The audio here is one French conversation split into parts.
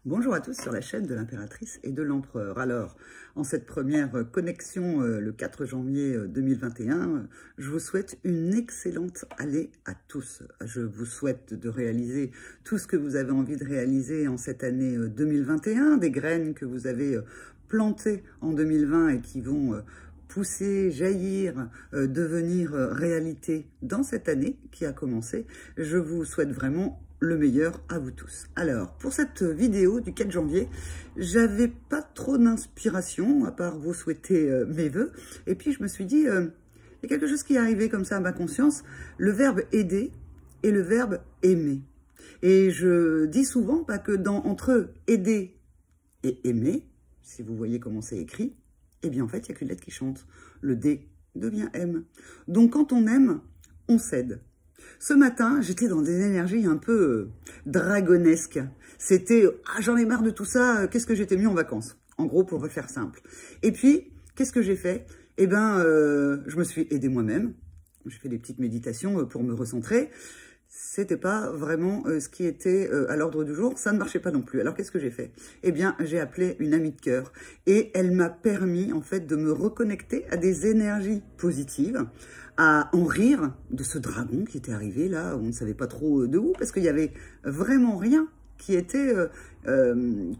Bonjour à tous sur la chaîne de l'impératrice et de l'empereur. Alors, en cette première connexion le 4 janvier 2021, je vous souhaite une excellente année à tous. Je vous souhaite de réaliser tout ce que vous avez envie de réaliser en cette année 2021, des graines que vous avez plantées en 2020 et qui vont pousser, jaillir, devenir réalité dans cette année qui a commencé. Je vous souhaite vraiment le meilleur à vous tous. Alors, pour cette vidéo du 4 janvier, j'avais pas trop d'inspiration, à part vous souhaiter mes vœux. Et puis, je me suis dit, il y a quelque chose qui est arrivé comme ça à ma conscience, le verbe aider et le verbe aimer. Et je dis souvent que entre aider et aimer, si vous voyez comment c'est écrit, eh bien, en fait, il n'y a qu'une lettre qui chante. Le D devient M. Donc, quand on aime, on cède. Ce matin, j'étais dans des énergies un peu dragonesques. C'était « Ah, j'en ai marre de tout ça, qu'est-ce que j'étais mieux en vacances ?» En gros, pour faire simple. Et puis, qu'est-ce que j'ai fait? Eh bien, je me suis aidée moi-même. J'ai fait des petites méditations pour me recentrer. C'était pas vraiment ce qui était à l'ordre du jour. Ça ne marchait pas non plus. Alors, qu'est-ce que j'ai fait? Eh bien, j'ai appelé une amie de cœur. Et elle m'a permis, en fait, de me reconnecter à des énergies positives, à en rire de ce dragon qui était arrivé là, on ne savait pas trop de où, parce qu'il y avait vraiment rien qui était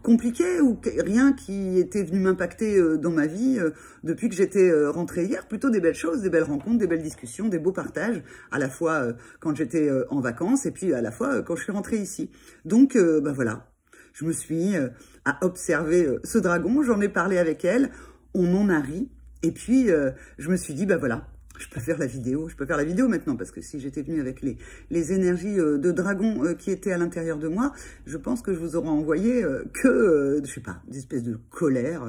compliqué ou rien qui était venu m'impacter dans ma vie depuis que j'étais rentrée hier. Plutôt des belles choses, des belles rencontres, des belles discussions, des beaux partages, à la fois quand j'étais en vacances et puis à la fois quand je suis rentrée ici. Donc, voilà, je me suis mis à observer ce dragon, j'en ai parlé avec elle, on en a ri, et puis je me suis dit, voilà, je peux faire la vidéo maintenant, parce que si j'étais venue avec les énergies de dragon qui étaient à l'intérieur de moi, je pense que je vous aurais envoyé je sais pas, des espèces de colère,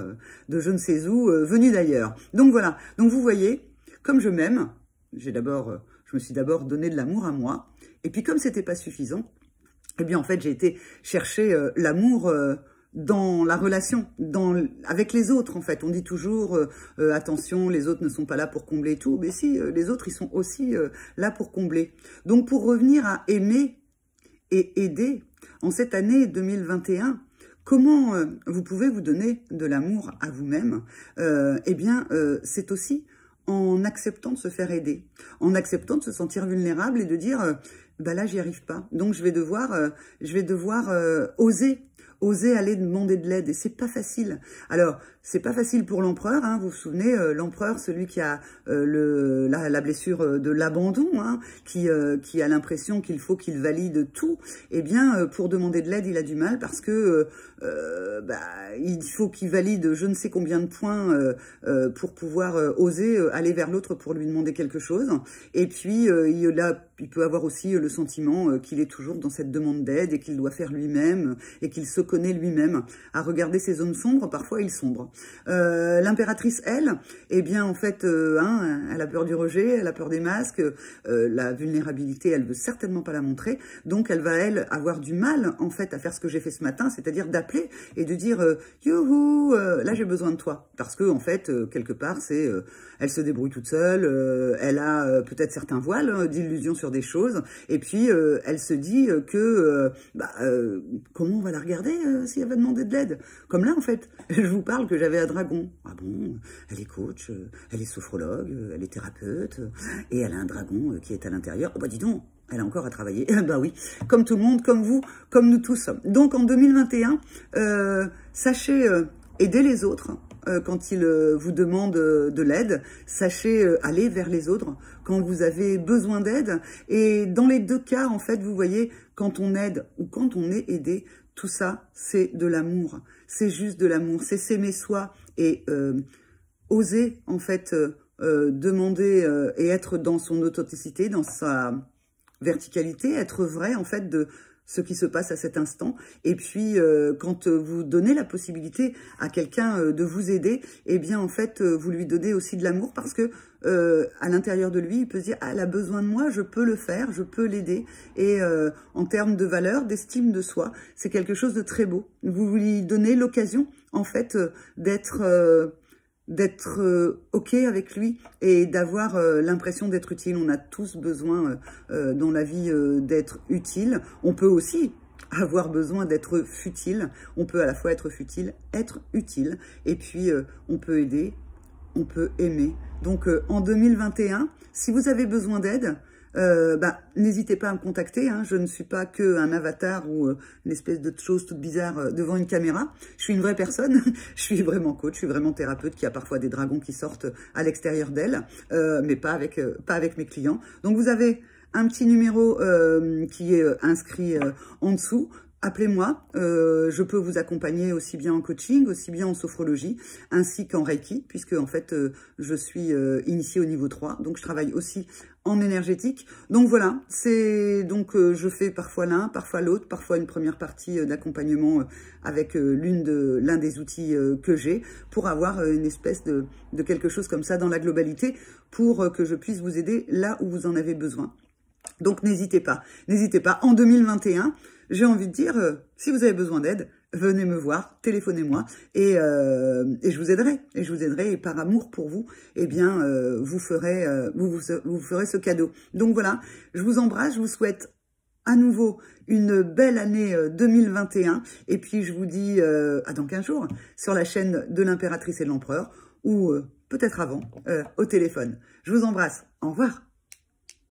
de je ne sais où, venue d'ailleurs. Donc voilà, donc vous voyez, comme je m'aime, je me suis d'abord donné de l'amour à moi, et puis comme c'était pas suffisant, eh bien en fait j'ai été chercher l'amour dans la relation, avec les autres en fait. On dit toujours attention, les autres ne sont pas là pour combler tout, mais si, les autres ils sont aussi là pour combler. Donc pour revenir à aimer et aider, en cette année 2021, comment vous pouvez vous donner de l'amour à vous-même? Eh bien c'est aussi en acceptant de se faire aider, en acceptant de se sentir vulnérable et de dire là j'y arrive pas, donc je vais devoir oser aller demander de l'aide, et c'est pas facile. Alors, c'est pas facile pour l'empereur, hein, vous vous souvenez, l'empereur, celui qui a la blessure de l'abandon, hein, qui a l'impression qu'il faut qu'il valide tout, eh bien, pour demander de l'aide, il a du mal parce que il faut qu'il valide je ne sais combien de points pour pouvoir oser aller vers l'autre pour lui demander quelque chose. Et puis, il peut avoir aussi le sentiment qu'il est toujours dans cette demande d'aide et qu'il doit faire lui-même et qu'il se connaît lui-même. À regarder ses zones sombres, parfois il sombre. L'impératrice, elle, eh bien en fait, elle a peur du rejet, elle a peur des masques, la vulnérabilité, elle veut certainement pas la montrer, donc elle va, elle, avoir du mal en fait à faire ce que j'ai fait ce matin, c'est-à-dire d'appeler et de dire youhou, là j'ai besoin de toi, parce que en fait quelque part c'est, elle se débrouille toute seule, elle a peut-être certains voiles d'illusions sur des choses, et puis elle se dit que comment on va la regarder si elle va demander de l'aide? Comme là en fait, je vous parle que j'avais un dragon. Ah bon, elle est coach, elle est sophrologue, elle est thérapeute, et elle a un dragon qui est à l'intérieur. Oh dis donc, elle a encore à travailler. Oui, comme tout le monde, comme vous, comme nous tous. Donc en 2021, sachez aider les autres quand ils vous demandent de l'aide. Sachez aller vers les autres quand vous avez besoin d'aide. Et dans les deux cas, en fait, vous voyez, quand on aide ou quand on est aidé, tout ça, c'est de l'amour. C'est juste de l'amour. C'est s'aimer soi et oser, en fait, demander et être dans son authenticité, dans sa verticalité, être vrai, en fait, de ce qui se passe à cet instant. Et puis, quand vous donnez la possibilité à quelqu'un de vous aider, eh bien, en fait, vous lui donnez aussi de l'amour parce que à l'intérieur de lui, il peut se dire « Ah, elle a besoin de moi, je peux le faire, je peux l'aider. » Et en termes de valeur, d'estime de soi, c'est quelque chose de très beau. Vous lui donnez l'occasion, en fait, d'être OK avec lui et d'avoir l'impression d'être utile. On a tous besoin dans la vie d'être utile. On peut aussi avoir besoin d'être futile. On peut à la fois être futile, être utile, et puis on peut aider, on peut aimer. Donc en 2021, si vous avez besoin d'aide, n'hésitez pas à me contacter. Hein. Je ne suis pas qu'un avatar ou une espèce de chose toute bizarre devant une caméra. Je suis une vraie personne. Je suis vraiment coach, je suis vraiment thérapeute qui a parfois des dragons qui sortent à l'extérieur d'elle, mais pas avec mes clients. Donc vous avez un petit numéro qui est inscrit en dessous. Appelez-moi, je peux vous accompagner aussi bien en coaching, aussi bien en sophrologie, ainsi qu'en Reiki, puisque en fait, je suis initiée au niveau 3, donc je travaille aussi en énergétique. Donc voilà, je fais parfois l'un, parfois l'autre, parfois une première partie d'accompagnement avec l'un des outils que j'ai, pour avoir une espèce de quelque chose comme ça dans la globalité, pour que je puisse vous aider là où vous en avez besoin. Donc n'hésitez pas, en 2021, j'ai envie de dire, si vous avez besoin d'aide, venez me voir, téléphonez-moi et je vous aiderai. Et par amour pour vous, eh bien, vous ferez ce cadeau. Donc voilà, je vous embrasse, je vous souhaite à nouveau une belle année 2021. Et puis je vous dis à dans 15 jours sur la chaîne de l'impératrice et de l'empereur ou peut-être avant au téléphone. Je vous embrasse, au revoir.